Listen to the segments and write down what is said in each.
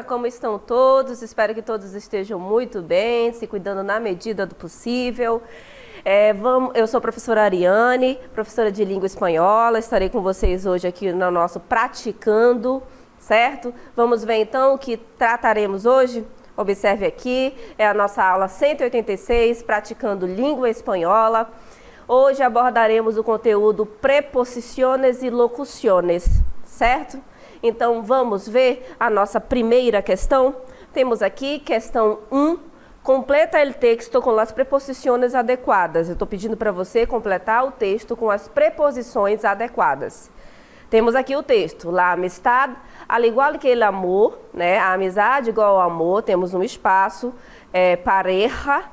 turma, como estão todos? Espero que todos estejam muito bem, se cuidando na medida do possível. Eu sou a professora Ariane, professora de língua espanhola, estarei com vocês hoje aqui no nosso Praticando, certo? Vamos ver então o que trataremos hoje? Observe aqui, é a nossa aula 186, Praticando Língua Espanhola. Hoje abordaremos o conteúdo preposiciones e locuciones, certo? Então vamos ver a nossa primeira questão. Temos aqui questão 1. Completa o texto com as preposições adequadas. Eu estou pedindo para você completar o texto com as preposições adequadas. Temos aqui o texto. La amistad, al igual que el amor, né? A amizade igual ao amor, temos um espaço, pareja,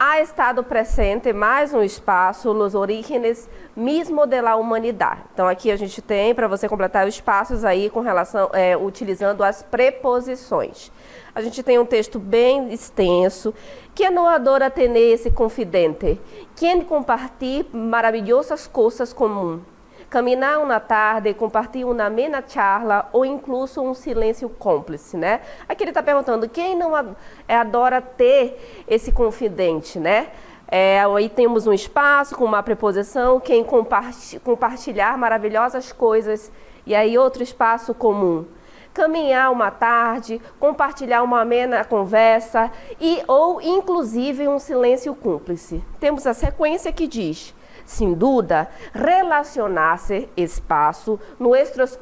ha estado presente, mais um espaço, los orígenes mismo de la humanidad. Então aqui a gente tem para você completar os espaços aí com relação, utilizando as preposições. A gente tem um texto bem extenso. Quem não adora ter esse confidente? Quem compartilha maravilhosas coisas comuns? Caminhar uma tarde, compartilhar uma amena charla ou incluso um silêncio cúmplice, né? Aqui ele está perguntando, quem não adora ter esse confidente, né? Aí temos um espaço com uma preposição, quem compartilhar maravilhosas coisas, e aí outro espaço comum. Caminhar uma tarde, compartilhar uma amena conversa ou inclusive um silêncio cúmplice. Temos a sequência que diz: sin duda, relacionar-se espaço nuestros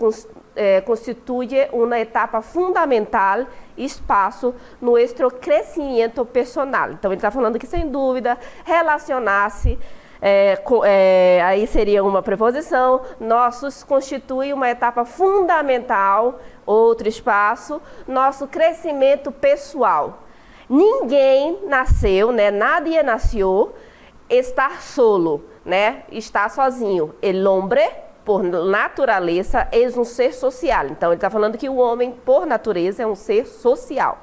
constituye uma etapa fundamental espaço nuestro crescimento personal. Então ele está falando que sem dúvida relacionar-se aí seria uma preposição, nossos constitui uma etapa fundamental, outro espaço, nosso crescimento pessoal. Ninguém nasceu, né? Nadie nasceu estar solo, né? Estar sozinho. El hombre, por natureza, é um ser social. Então, ele está falando que o homem, por natureza, é um ser social.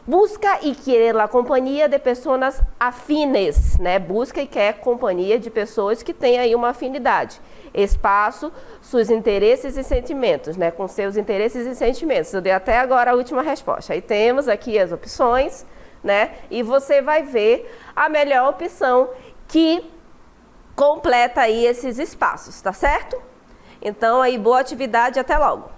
Busca e quer a companhia de pessoas afines, né? Busca e quer companhia de pessoas que têm aí uma afinidade. Espaço, seus interesses e sentimentos, né? Com seus interesses e sentimentos. Eu dei até agora a última resposta. Aí temos aqui as opções, né? E você vai ver a melhor opção que completa aí esses espaços, tá certo? Então aí, boa atividade, até logo!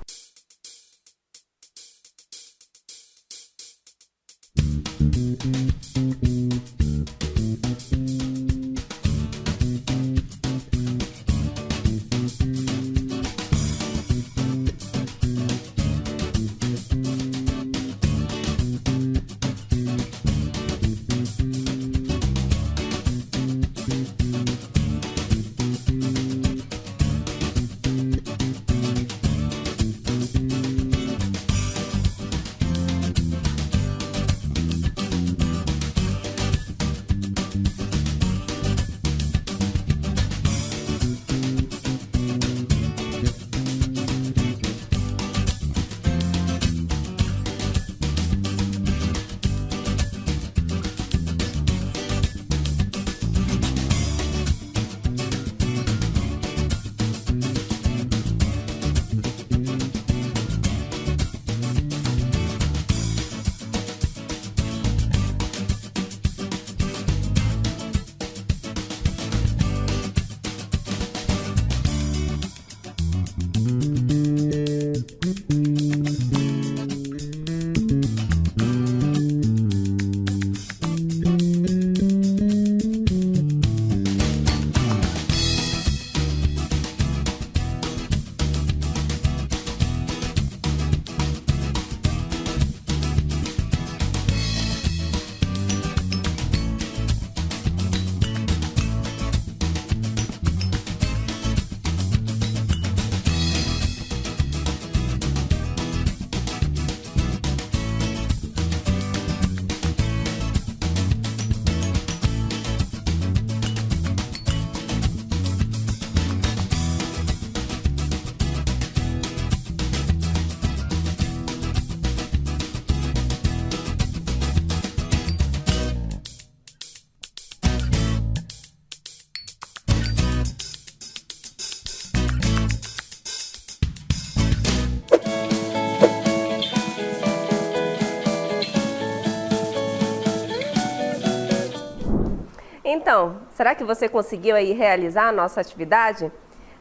Então, será que você conseguiu aí realizar a nossa atividade?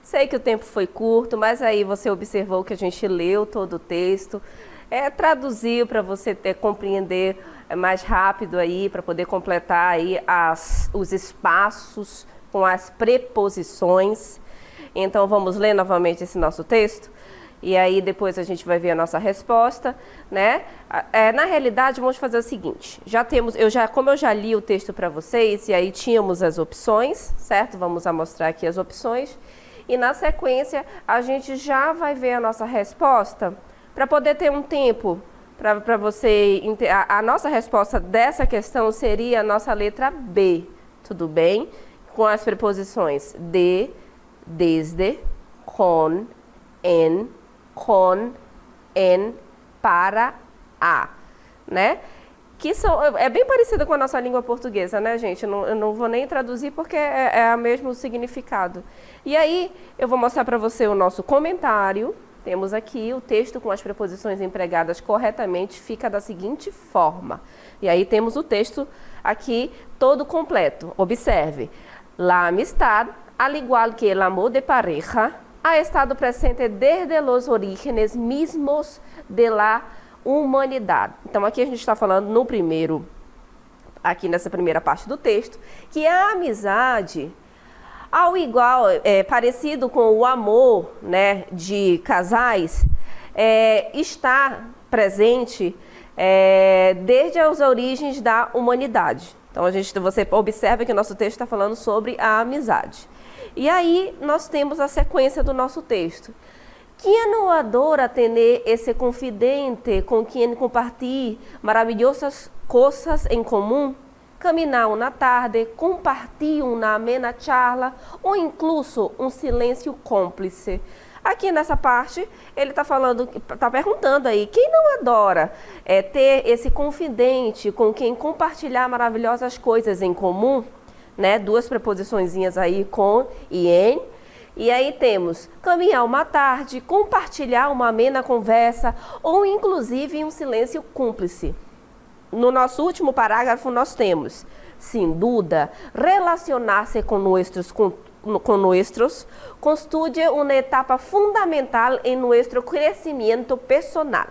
Sei que o tempo foi curto, mas aí você observou que a gente leu todo o texto, traduziu para você compreender mais rápido aí, para poder completar aí os espaços com as preposições. Então vamos ler novamente esse nosso texto? E aí depois a gente vai ver a nossa resposta, né? Na realidade, vamos fazer o seguinte, como eu já li o texto para vocês, e aí tínhamos as opções, certo? Vamos mostrar aqui as opções. E na sequência, a gente já vai ver a nossa resposta, para poder ter um tempo para você... A nossa resposta dessa questão seria a nossa letra B, tudo bem? Com as preposições de, desde, con, en, para, a, né? Que é bem parecida com a nossa língua portuguesa, né, gente? Eu não vou nem traduzir porque é o mesmo significado. E aí, eu vou mostrar para você o nosso comentário. Temos aqui o texto com as preposições empregadas corretamente, fica da seguinte forma. E aí temos o texto aqui todo completo. Observe. La amistad, al igual que el amor de pareja, ha estado presente desde los orígenes mismos de la humanidade. Então aqui a gente está falando aqui nessa primeira parte do texto, que a amizade, ao igual, parecido com o amor, né, de casais, está presente desde as origens da humanidade. Então você observa que o nosso texto está falando sobre a amizade. E aí nós temos a sequência do nosso texto. Quem não adora ter esse confidente com quem compartilha maravilhosas coisas em comum? Caminhar na tarde, compartilhar uma amena charla ou incluso um silêncio cúmplice. Aqui nessa parte, ele está perguntando aí, quem não adora ter esse confidente com quem compartilhar maravilhosas coisas em comum? Né? Duas preposiçõezinhas aí, com e em. E aí temos caminhar uma tarde, compartilhar uma amena conversa ou inclusive um silêncio cúmplice. No nosso último parágrafo nós temos, sem dúvida, relacionar-se com nossos constituye uma etapa fundamental em nosso crescimento personal.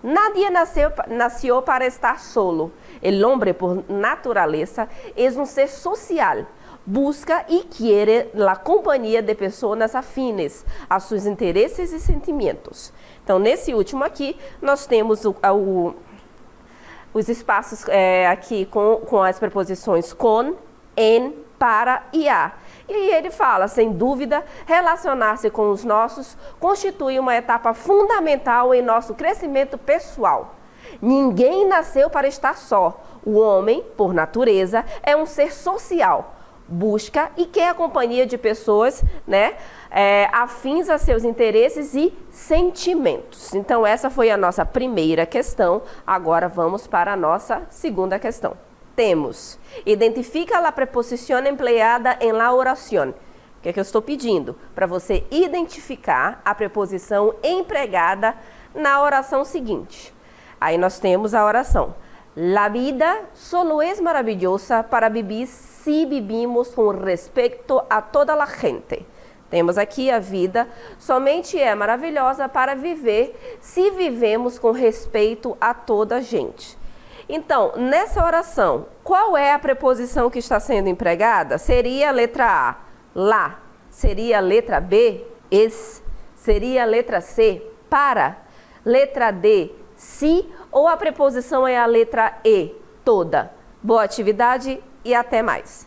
Nadie nació para estar solo. El hombre, por naturaleza, es un ser social. Busca e quiere a companhia de pessoas afines a seus interesses e sentimentos. Então, nesse último aqui, nós temos os espaços aqui com as preposições com, em, para e a. E ele fala, sem dúvida, relacionar-se com os nossos constitui uma etapa fundamental em nosso crescimento pessoal. Ninguém nasceu para estar só. O homem, por natureza, é um ser social. Busca e quer a companhia de pessoas, né, afins a seus interesses e sentimentos. Então, essa foi a nossa primeira questão. Agora, vamos para a nossa segunda questão. Temos, identifica a preposição empleada em la oración. O que é que eu estou pedindo? Para você identificar a preposição empregada na oração seguinte. Aí nós temos a oração. La vida solo es maravillosa para vivir si vivimos com respeito a toda a gente. Temos aqui a vida somente é maravilhosa para viver se vivemos com respeito a toda a gente. Então, nessa oração, qual é a preposição que está sendo empregada? Seria a letra A, lá. Seria a letra B, es. Seria a letra C, para. Letra D, si. Ou a preposição é a letra E, toda. Boa atividade e até mais.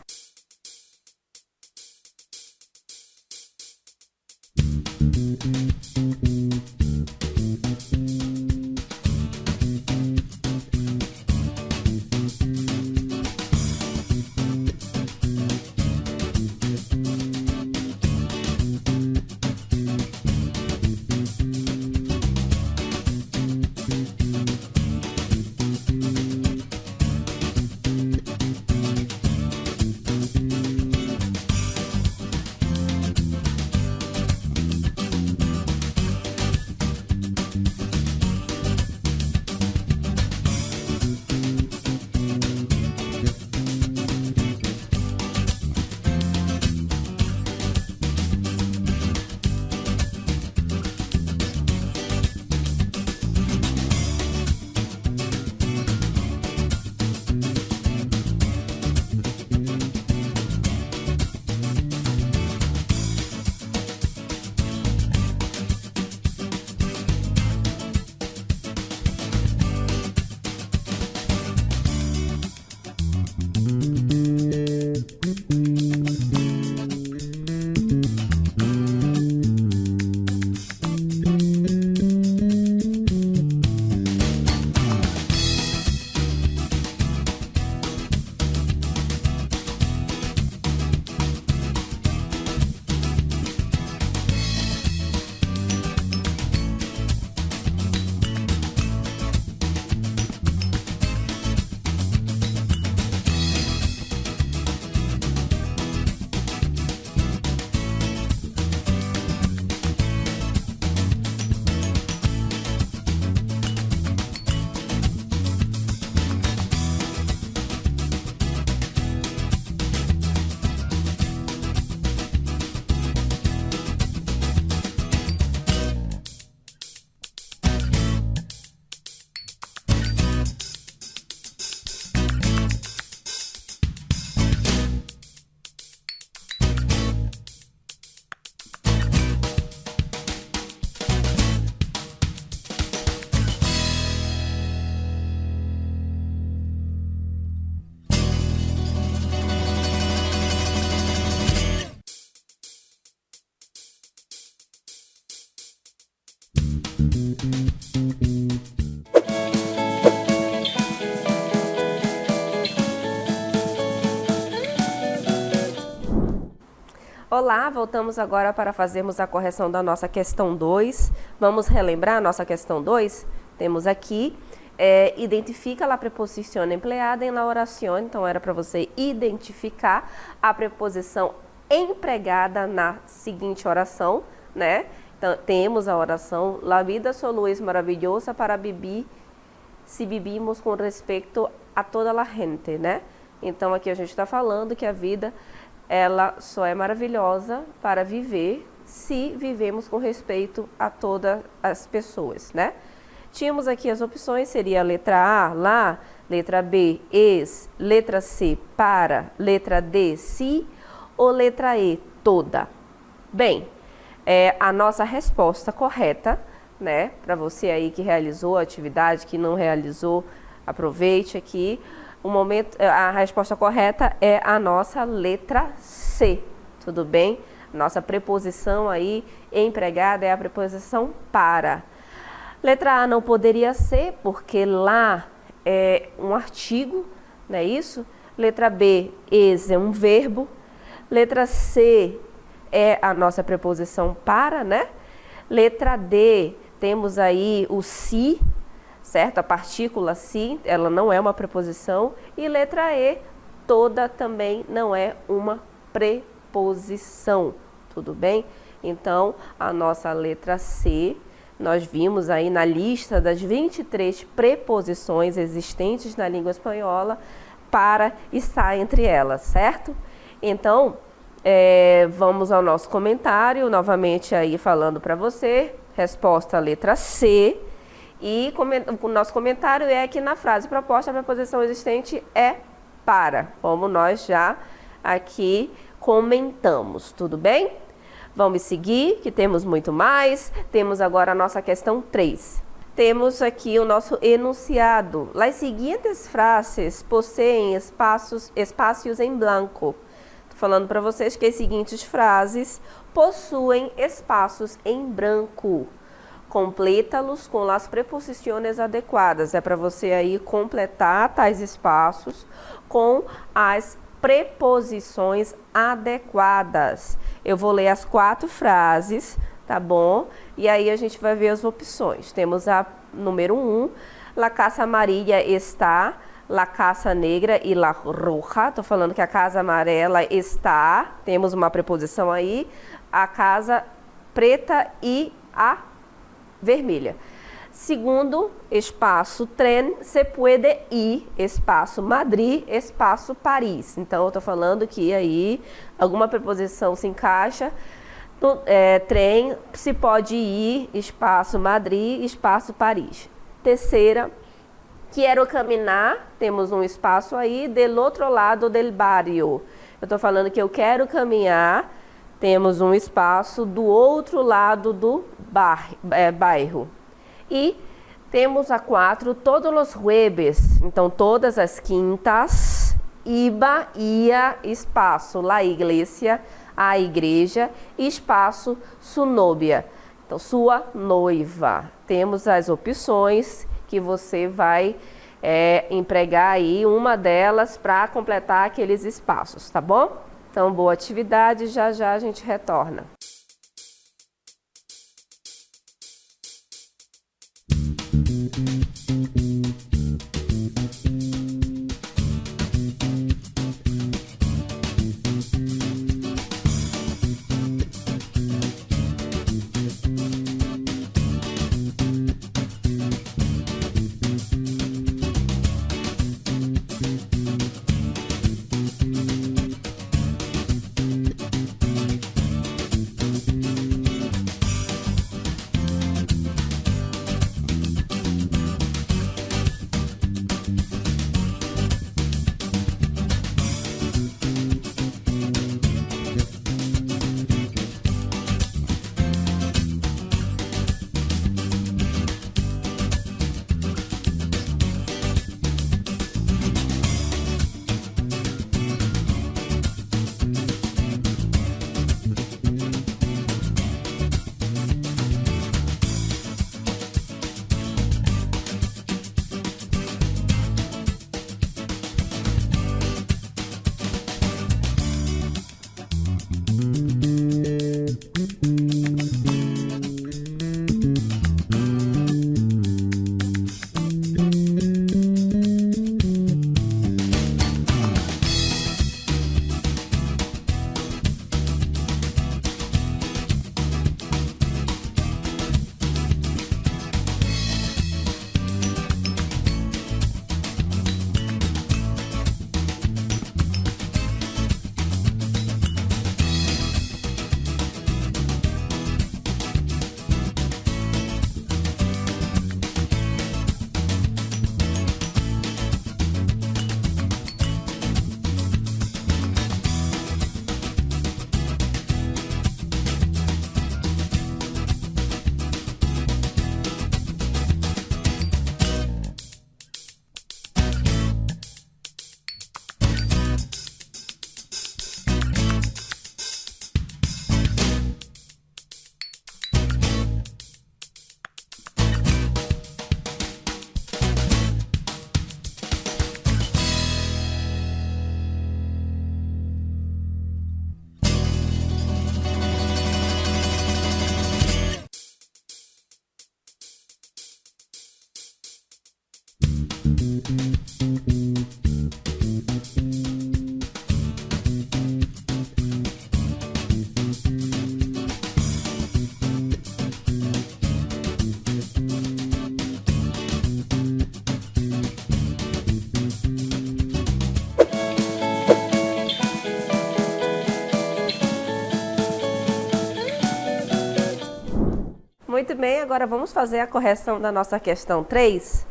Olá, voltamos agora para fazermos a correção da nossa questão 2. Vamos relembrar a nossa questão 2? Temos aqui, identifica a preposição empleada em la oración. Então, era para você identificar a preposição empregada na seguinte oração, né? Então, temos a oração, la vida solo es maravillosa para vivir se vivimos com respeito a toda a gente, né? Então, aqui a gente está falando que a vida, ela só é maravilhosa para viver se vivemos com respeito a todas as pessoas, né? Tínhamos aqui as opções, seria a letra A, lá, letra B, es, letra C, para, letra D, si, ou letra E, toda. Bem, a nossa resposta correta, né, para você aí que realizou a atividade, que não realizou, aproveite aqui. A resposta correta é a nossa letra C, tudo bem? Nossa preposição aí empregada é a preposição para. Letra A não poderia ser, porque lá é um artigo, não é isso? Letra B, es é um verbo. Letra C é a nossa preposição para, né? Letra D, temos aí o si, certo? A partícula si, ela não é uma preposição. E letra E, toda também não é uma preposição, tudo bem? Então, a nossa letra C, nós vimos aí na lista das 23 preposições existentes na língua espanhola, para estar entre elas, certo? Então, vamos ao nosso comentário, novamente aí falando para você, resposta letra C, e o nosso comentário é que na frase proposta a preposição existente é para, como nós já aqui comentamos, tudo bem? Vamos seguir, que temos muito mais. Temos agora a nossa questão 3. Temos aqui o nosso enunciado. Las seguintes frases possuem espaços em branco. Estou falando para vocês que as seguintes frases possuem espaços em branco. Completa-los com as preposições adequadas. É para você aí completar tais espaços com as preposições adequadas. Eu vou ler as 4 frases, tá bom? E aí a gente vai ver as opções. Temos a número 1, la casa amarilla está, la casa negra e la roja. Tô falando que a casa amarela está, temos uma preposição aí, a casa preta e a vermelha. Segundo, espaço tren, se puede ir, espaço Madrid, espaço Paris. Então, eu estou falando que aí alguma preposição se encaixa. No, trem, se pode ir, espaço Madrid, espaço Paris. Terceira, quero caminhar, temos um espaço aí, del outro lado del barrio. Eu estou falando que eu quero caminhar, temos um espaço do outro lado do bairro. E temos a 4, todos os jueves, então todas as quintas, iba, ia, espaço, la iglesia, a igreja, espaço, su novia, então sua noiva. Temos as opções que você vai empregar aí, uma delas para completar aqueles espaços, tá bom? Então, boa atividade, já já a gente retorna. bem, agora vamos fazer a correção da nossa questão 3.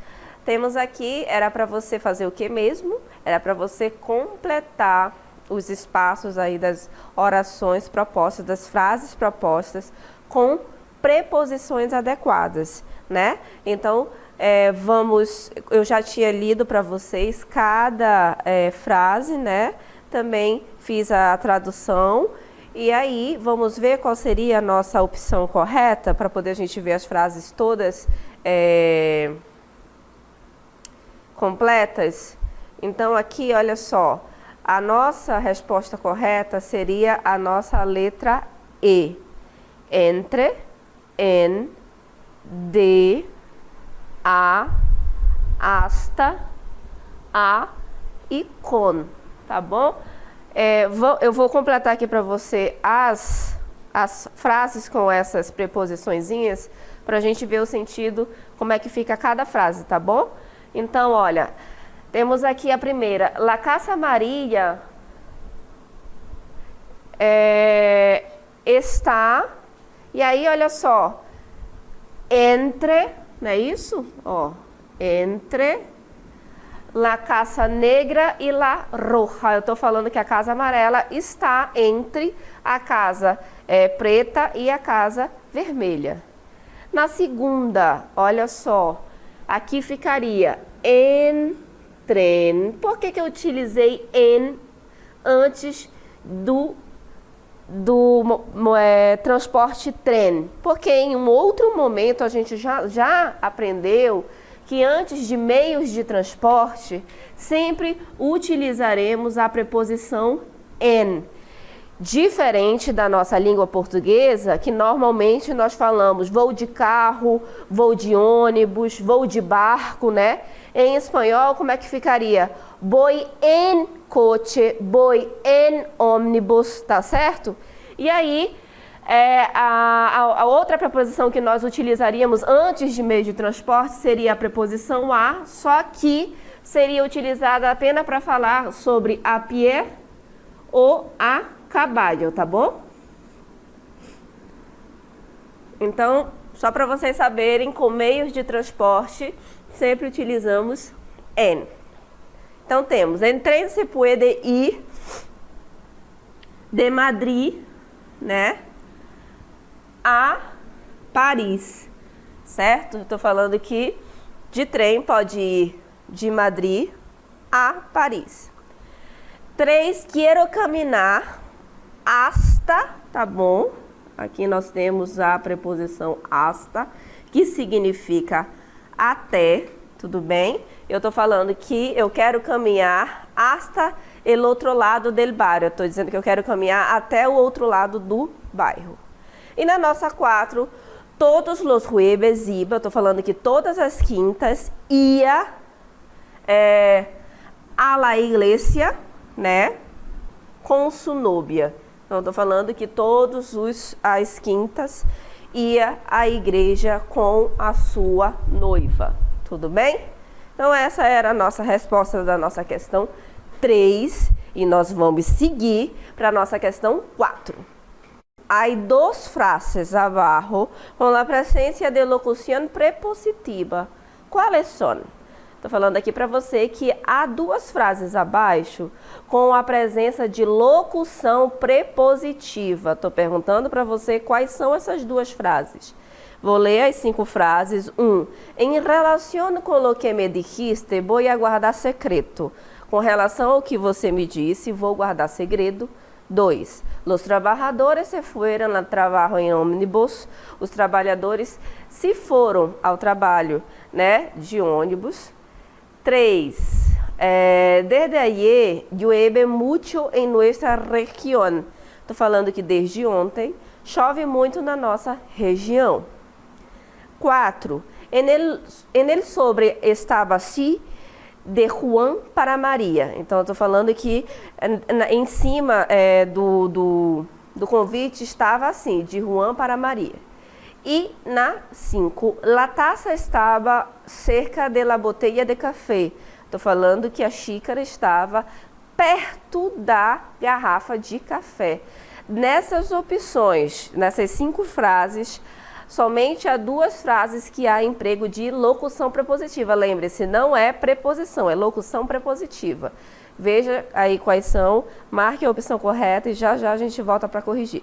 Temos aqui, era para você fazer o que mesmo? Era para você completar os espaços aí das orações propostas, das frases propostas com preposições adequadas, né? Então, eu já tinha lido para vocês cada frase, né? Também fiz a tradução. E aí, vamos ver qual seria a nossa opção correta para poder a gente ver as frases todas completas. Então, aqui, olha só, a nossa resposta correta seria a nossa letra E. Entre, en, de, a, hasta, a e con, tá bom? Eu vou completar aqui para você as frases com essas preposiçõezinhas para a gente ver o sentido, como é que fica cada frase, tá bom? Então, olha, temos aqui a primeira. La Casa Maria está... E aí, olha só. Entre, não é isso? Ó, entre la Casa Negra e la Roja. Eu estou falando que a Casa Amarela está entre a Casa Preta e a Casa Vermelha. Na segunda, olha só. Aqui ficaria en tren. Por que eu utilizei en antes do transporte trem? Porque em um outro momento a gente já aprendeu que antes de meios de transporte sempre utilizaremos a preposição en. Diferente da nossa língua portuguesa, que normalmente nós falamos vou de carro, vou de ônibus, vou de barco, né? Em espanhol, como é que ficaria? Voy en coche, voy en ómnibus, tá certo? E aí, a outra preposição que nós utilizaríamos antes de meio de transporte seria a preposição a, só que seria utilizada apenas para falar sobre a pé ou a caballo, tá bom? Então, só para vocês saberem, com meios de transporte, sempre utilizamos en. Então, temos, en tren se puede ir de Madrid, né, a Paris, certo? Estou falando que de trem pode ir de Madrid a Paris. 3, quiero caminar hasta, tá bom? Aqui nós temos a preposição hasta, que significa até, tudo bem? Eu estou falando que eu quero caminhar hasta el outro lado del barrio. Eu estou dizendo que eu quero caminhar até o outro lado do bairro. E na nossa 4, todos los jueves iba, eu estou falando que todas as quintas ia a la iglesia, né, com su novia. Então, eu estou falando que todas as quintas ia à igreja com a sua noiva. Tudo bem? Então, essa era a nossa resposta da nossa questão 3. E nós vamos seguir para a nossa questão 4. Hay dos frases abajo con la presencia de locución prepositiva. ¿Cuáles son? Estou falando aqui para você que há 2 frases abaixo com a presença de locução prepositiva. Estou perguntando para você quais são essas 2 frases. Vou ler as 5 frases. 1. Em relação com o que me dijiste, vou guardar secreto. Com relação ao que você me disse, vou guardar segredo. 2. Los trabajadores se fueron al trabajo en ómnibus. Os trabalhadores se foram ao trabalho, né, de ônibus. 3. Desde ayer llueve mucho en nuestra región. Estou falando que desde ontem chove muito na nossa região. 4. En el sobre estava así de Juan para Maria. Então, eu estou falando que em cima do convite estava assim, de Juan para Maria. E na 5, la taça estava cerca de la botella de café. Estou falando que a xícara estava perto da garrafa de café. Nessas opções, nessas 5 frases, Somente há duas frases que há emprego de locução prepositiva. Lembre-se, não é preposição, é locução prepositiva. Veja aí quais são, marque a opção correta e já já a gente volta para corrigir.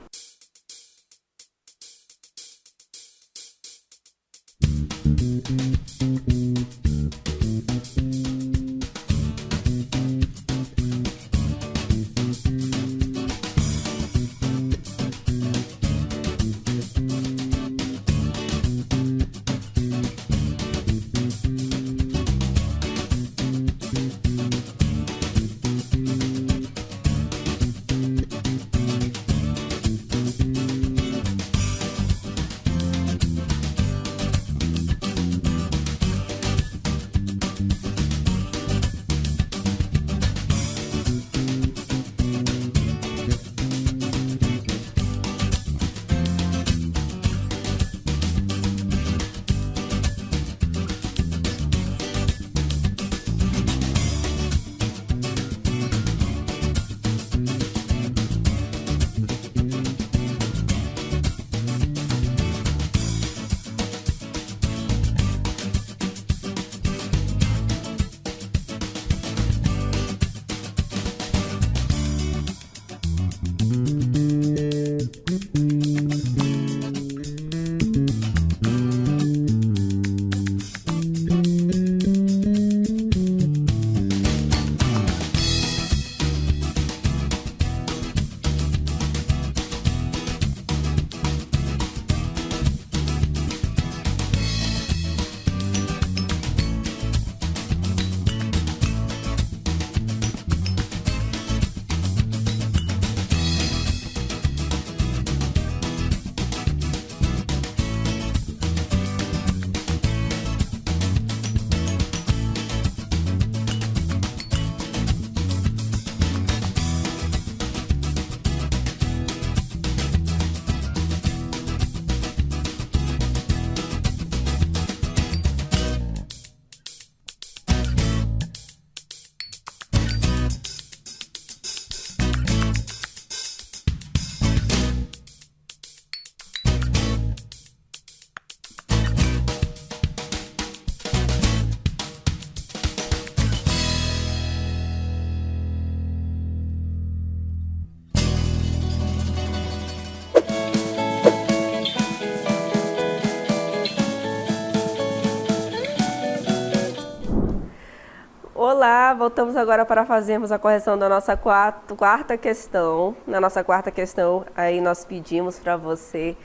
Olá, voltamos agora para fazermos a correção da nossa quarta questão. Na nossa quarta questão, aí nós pedimos para você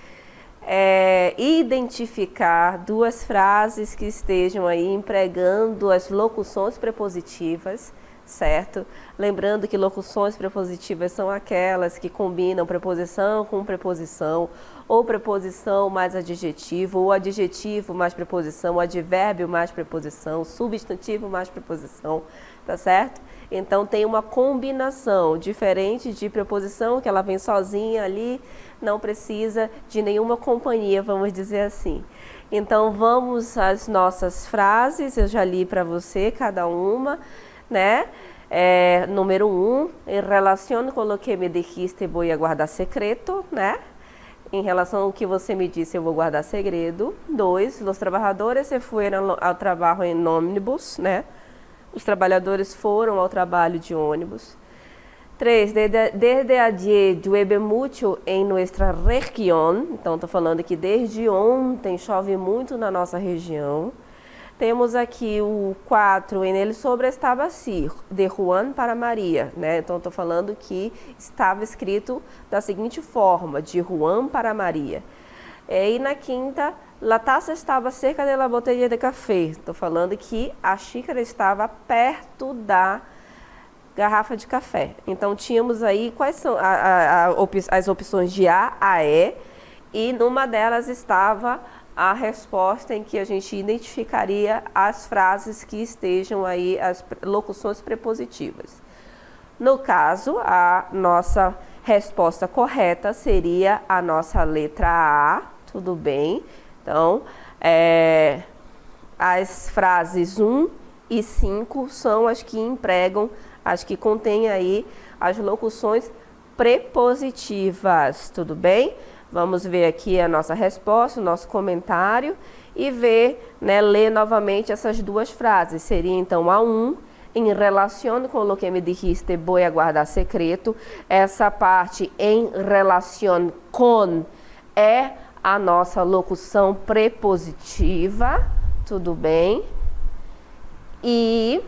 identificar duas frases que estejam aí empregando as locuções prepositivas, certo? Lembrando que locuções prepositivas são aquelas que combinam preposição com preposição, ou preposição mais adjetivo, ou adjetivo mais preposição, advérbio mais preposição, substantivo mais preposição, tá certo? Então tem uma combinação diferente de preposição, que ela vem sozinha ali, não precisa de nenhuma companhia, vamos dizer assim. Então vamos às nossas frases, eu já li para você cada uma, né? Número 1, em relação com o que me dijiste, vou guardar secreto, né? Em relação ao que você me disse, eu vou guardar segredo. 2, os trabalhadores se foram ao trabalho em ônibus, né? Os trabalhadores foram ao trabalho de ônibus. 3, desde ayer llueve mucho em nuestra região. Então, estou falando que desde ontem chove muito na nossa região. Temos aqui o 4, em ele sobre estava assim, de Juan para Maria, né? Então, estou falando que estava escrito da seguinte forma, de Juan para Maria. E na quinta, la taça estava cerca da botella de café. Estou falando que a xícara estava perto da garrafa de café. Então, tínhamos aí quais são as opções de A, E, e numa delas estava a resposta em que a gente identificaria as frases que estejam aí, as locuções prepositivas. No caso, a nossa resposta correta seria a nossa letra A, tudo bem? Então, as frases 1 e 5 são as que empregam, as que contêm aí as locuções prepositivas, tudo bem? Vamos ver aqui a nossa resposta, o nosso comentário e ver, né, ler novamente essas duas frases. Seria então a 1, em relação com lo que me dijiste, voy a guardar secreto. Essa parte em relação com é a nossa locução prepositiva, tudo bem? E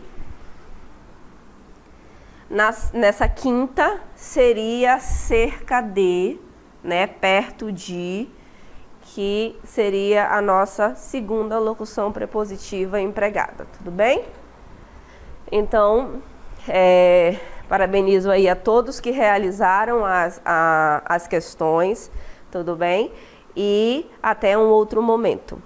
nessa quinta seria cerca de, né, perto de, que seria a nossa segunda locução prepositiva empregada, tudo bem? Então, parabenizo aí a todos que realizaram as questões, tudo bem? E até um outro momento.